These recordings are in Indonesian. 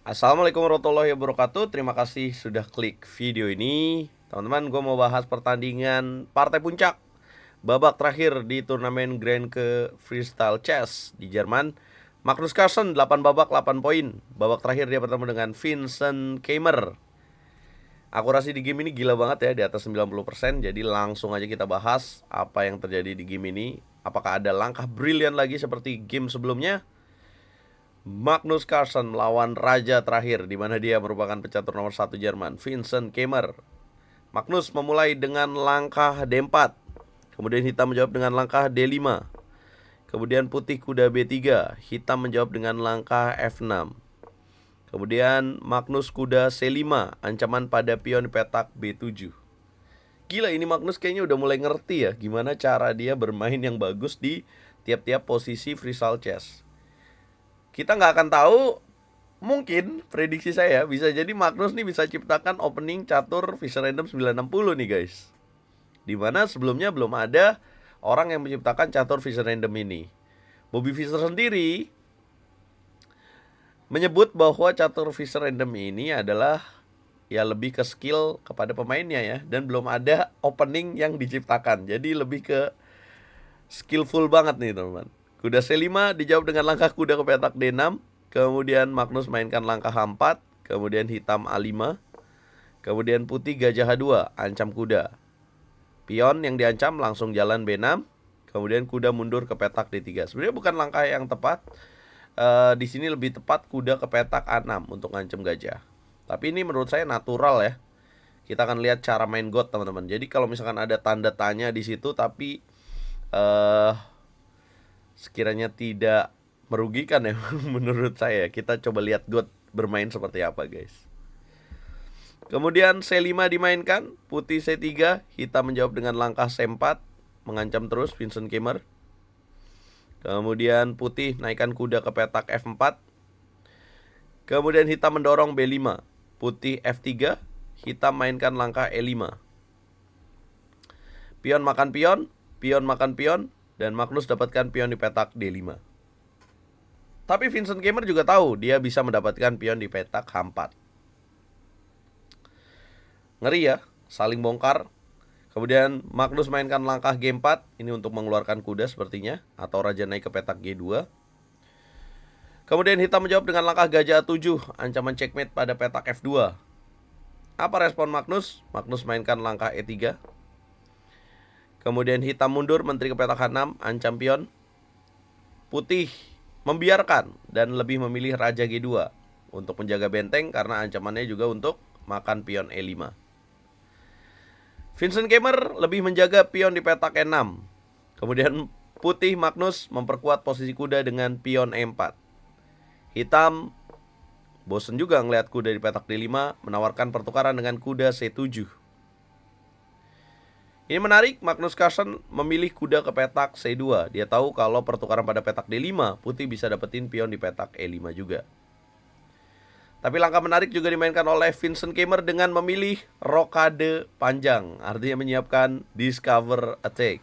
Assalamualaikum warahmatullahi wabarakatuh. Terima kasih sudah klik video ini. Teman-teman, gue mau bahas pertandingan partai puncak babak terakhir di turnamen Grand ke Freestyle Chess di Jerman. Magnus Carlsen 8 babak 8 poin. Babak terakhir dia bertemu dengan Vincent Keimer. Akurasi di game ini gila banget ya, di atas 90%. Jadi langsung aja kita bahas apa yang terjadi di game ini. Apakah ada langkah brilian lagi seperti game sebelumnya? Magnus Carlsen melawan raja terakhir, di mana dia merupakan pecatur nomor 1 Jerman, Vincent Keimer. Magnus memulai dengan langkah D4, kemudian hitam menjawab dengan langkah D5, kemudian putih kuda B3, hitam menjawab dengan langkah F6, kemudian Magnus kuda C5, ancaman pada pion petak B7. Gila, ini Magnus kayaknya udah mulai ngerti ya gimana cara dia bermain yang bagus di tiap-tiap posisi freestyle chess. Kita nggak akan tahu, mungkin prediksi saya bisa jadi Magnus nih bisa ciptakan opening catur Fischer Random 960 nih guys. Dimana sebelumnya belum ada orang yang menciptakan catur Fischer Random ini. Bobby Fischer sendiri menyebut bahwa catur Fischer Random ini adalah ya lebih ke skill kepada pemainnya ya, dan belum ada opening yang diciptakan. Jadi lebih ke skillful banget nih teman-teman. Kuda C5 dijawab dengan langkah kuda ke petak D6. Kemudian Magnus mainkan langkah H4. Kemudian hitam A5. Kemudian putih gajah H2, ancam kuda. Pion yang diancam langsung jalan B6. Kemudian kuda mundur ke petak D3. Sebenarnya bukan langkah yang tepat. Di sini lebih tepat kuda ke petak A6 untuk ngancam gajah. Tapi ini menurut saya natural ya. Kita akan lihat cara main God teman-teman. Jadi kalau misalkan ada tanda tanya di situ tapi sekiranya tidak merugikan ya menurut saya, kita coba lihat God bermain seperti apa guys. Kemudian C5 dimainkan, putih C3, hitam menjawab dengan langkah C4, mengancam terus Vincent Keimer. Kemudian putih naikkan kuda ke petak F4. Kemudian hitam mendorong B5, putih F3, hitam mainkan langkah E5. Pion makan pion, pion makan pion, dan Magnus dapatkan pion di petak D5. Tapi Vincent Keimer juga tahu dia bisa mendapatkan pion di petak H4. Ngeri ya, saling bongkar. Kemudian Magnus mainkan langkah G4, ini untuk mengeluarkan kuda sepertinya, atau raja naik ke petak G2. Kemudian hitam menjawab dengan langkah gajah A7, ancaman checkmate pada petak F2. Apa respon Magnus? Magnus mainkan langkah E3. Kemudian hitam mundur, menteri ke petak H6, ancam pion. Putih membiarkan dan lebih memilih raja G2 untuk menjaga benteng karena ancamannya juga untuk makan pion E5. Vincent Keimer lebih menjaga pion di petak E6. Kemudian putih Magnus memperkuat posisi kuda dengan pion E4. Hitam bosen juga ngelihat kuda di petak D5, menawarkan pertukaran dengan kuda C7. Ini menarik, Magnus Carlsen memilih kuda ke petak C2. Dia tahu kalau pertukaran pada petak D5, putih bisa dapetin pion di petak E5 juga. Tapi langkah menarik juga dimainkan oleh Vincent Keimer dengan memilih rokade panjang, artinya menyiapkan discover attack.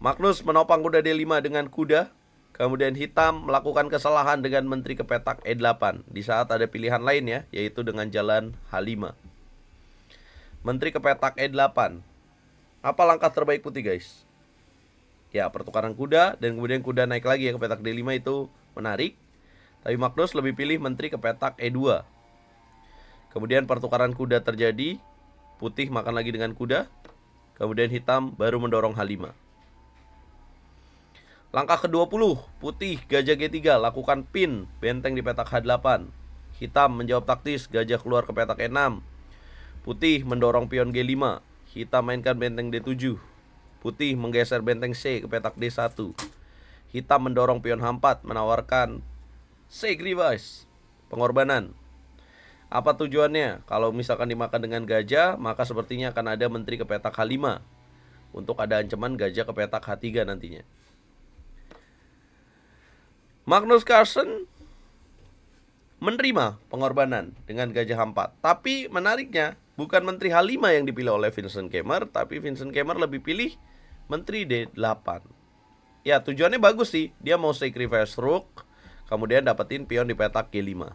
Magnus menopang kuda D5 dengan kuda. Kemudian hitam melakukan kesalahan dengan menteri ke petak E8 di saat ada pilihan lain ya, yaitu dengan jalan H5. Menteri ke petak E8. Apa langkah terbaik putih guys? Ya, pertukaran kuda dan kemudian kuda naik lagi ya ke petak D5 itu menarik. Tapi Magnus lebih pilih menteri ke petak E2. Kemudian pertukaran kuda terjadi. Putih makan lagi dengan kuda. Kemudian hitam baru mendorong H5. Langkah ke-20, putih gajah G3, lakukan pin benteng di petak H8. Hitam menjawab taktis, gajah keluar ke petak E6. Putih mendorong pion G5, hitam mainkan benteng D7. Putih menggeser benteng C ke petak D1. Hitam mendorong pion H4, menawarkan sacrifice, pengorbanan. Apa tujuannya? Kalau misalkan dimakan dengan gajah, maka sepertinya akan ada menteri ke petak H5 untuk ada ancaman gajah ke petak H3 nantinya. Magnus Carlsen menerima pengorbanan dengan gajah H4. Tapi menariknya, bukan menteri H5 yang dipilih oleh Vincent Keimer, tapi Vincent Keimer lebih pilih menteri D8. Ya, tujuannya bagus sih. Dia mau sacrifice rook, kemudian dapetin pion di petak G5.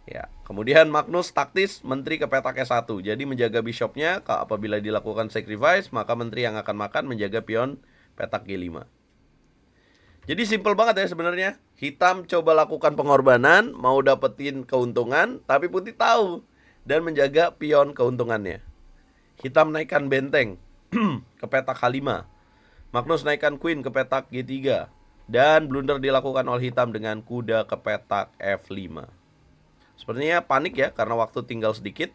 Ya, kemudian Magnus taktis menteri ke petak E1. Jadi menjaga bishopnya, apabila dilakukan sacrifice, maka menteri yang akan makan menjaga pion petak G5. Jadi simple banget ya sebenarnya. Hitam coba lakukan pengorbanan, mau dapetin keuntungan, tapi putih tahu dan menjaga pion keuntungannya. Hitam naikkan benteng ke petak H5. Magnus naikkan queen ke petak G3. Dan blunder dilakukan oleh hitam dengan kuda ke petak F5. Sepertinya panik ya, karena waktu tinggal sedikit.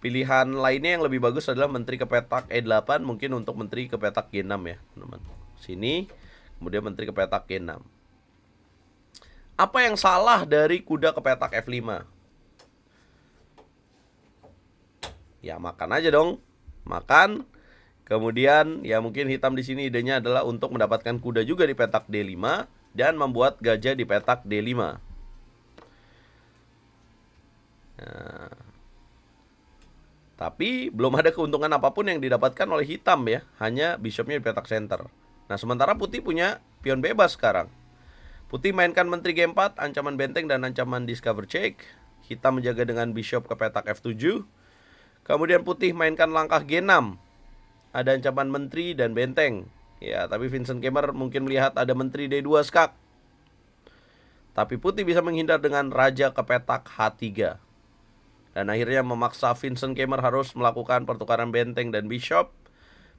Pilihan lainnya yang lebih bagus adalah menteri ke petak E8, mungkin untuk menteri ke petak G6 ya teman-teman. Sini, kemudian menteri ke petak G6. Apa yang salah dari kuda ke petak F5? Ya makan aja dong, makan. Kemudian ya mungkin hitam di sini idenya adalah untuk mendapatkan kuda juga di petak D5 dan membuat gajah di petak D5. Nah, tapi belum ada keuntungan apapun yang didapatkan oleh hitam ya, hanya bishopnya di petak center. Nah sementara putih punya pion bebas sekarang. Putih mainkan menteri G4, ancaman benteng dan ancaman discover check. Hitam menjaga dengan bishop ke petak F7. Kemudian putih mainkan langkah G6, ada ancaman menteri dan benteng. Ya, tapi Vincent Kemmer mungkin melihat ada menteri D2 skak. Tapi putih bisa menghindar dengan raja ke petak H3. Dan akhirnya memaksa Vincent Kemmer harus melakukan pertukaran benteng dan bishop.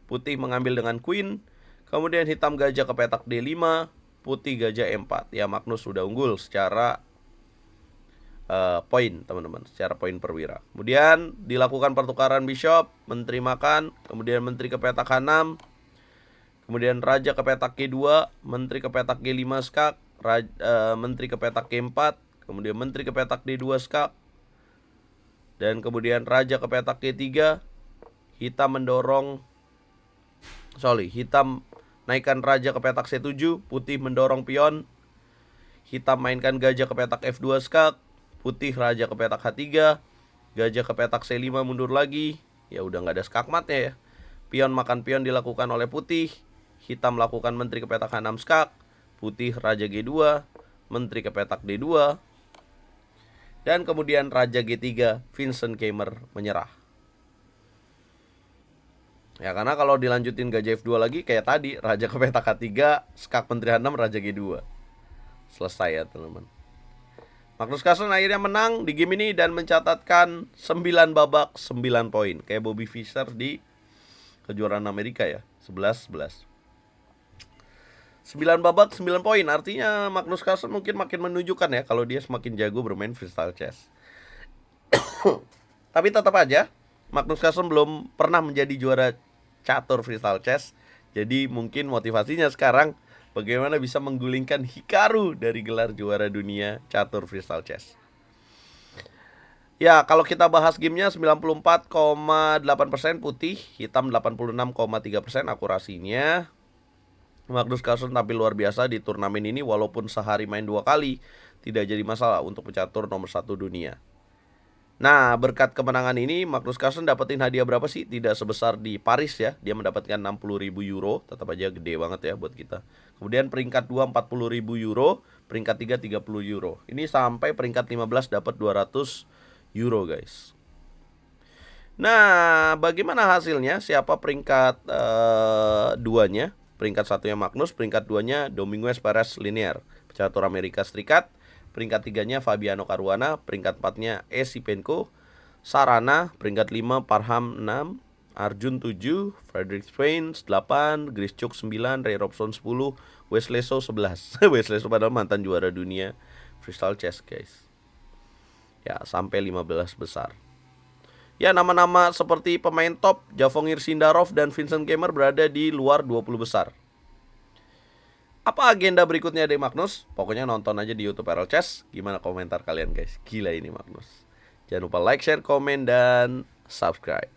Putih mengambil dengan queen. Kemudian hitam gajah ke petak D5. Putih gajah E4. Ya Magnus sudah unggul secara poin teman-teman, secara poin perwira. Kemudian dilakukan pertukaran bishop. Menteri makan. Kemudian menteri ke petak H6. Kemudian raja ke petak G2. Menteri ke petak G5 skak. Menteri ke petak G4. Kemudian menteri ke petak D2 skak. Dan kemudian raja ke petak G3. Hitam naikkan raja ke petak C7. Putih mendorong pion. Hitam mainkan gajah ke petak F2 skak. Putih raja ke petak H3. Gajah ke petak C5 mundur lagi. Ya udah nggak ada skakmatnya ya. Pion makan pion dilakukan oleh putih. Hitam melakukan menteri ke petak H6 skak. Putih raja G2. Menteri ke petak D2. Dan kemudian raja G3, Vincent Kemmer menyerah. Ya karena kalau dilanjutin gajah F2 lagi kayak tadi, raja ke petak H3, skak menteri H6, raja G2. Selesai ya teman-teman. Magnus Carlsen akhirnya menang di game ini dan mencatatkan 9 babak 9 poin. Kayak Bobby Fischer di kejuaraan Amerika ya, 11-11. 9 babak 9 poin, artinya Magnus Carlsen mungkin makin menunjukkan ya kalau dia semakin jago bermain freestyle chess. Tapi tetap aja Magnus Carlsen belum pernah menjadi juara catur freestyle chess. Jadi mungkin motivasinya sekarang bagaimana bisa menggulingkan Hikaru dari gelar juara dunia catur freestyle chess. Ya, kalau kita bahas gamenya 94,8% putih, hitam 86,3% akurasinya. Magnus Carlsen tampil luar biasa di turnamen ini walaupun sehari main 2 kali, tidak jadi masalah untuk pecatur nomor 1 dunia. Nah, berkat kemenangan ini Magnus Carlsen dapetin hadiah berapa sih? Tidak sebesar di Paris ya. Dia mendapatkan 60.000 euro, tetap aja gede banget ya buat kita. Kemudian peringkat 2 40.000 euro, peringkat 3 30 euro. Ini sampai peringkat 15 dapat 200 euro, guys. Nah, bagaimana hasilnya? Siapa peringkat 2-nya? Peringkat 1-nya Magnus, peringkat 2-nya Dominguez Perez Linier, pecatur Amerika Serikat. Peringkat 3-nya Fabiano Caruana, peringkat 4-nya Esipenko, Sarana, peringkat 5 Parham 6, Arjun 7, Frederick Swain 8, Grischuk 9, Ray Robson 10, Wesley So 11. Wesley So padahal mantan juara dunia freestyle chess, guys. Ya, sampai 15 besar. Ya, nama-nama seperti pemain top Javongir Sindarov dan Vincent Kemmer berada di luar 20 besar. Apa agenda berikutnya dari Magnus? Pokoknya nonton aja di YouTube RL Chess. Gimana komentar kalian, guys? Gila ini Magnus. Jangan lupa like, share, komen, dan subscribe.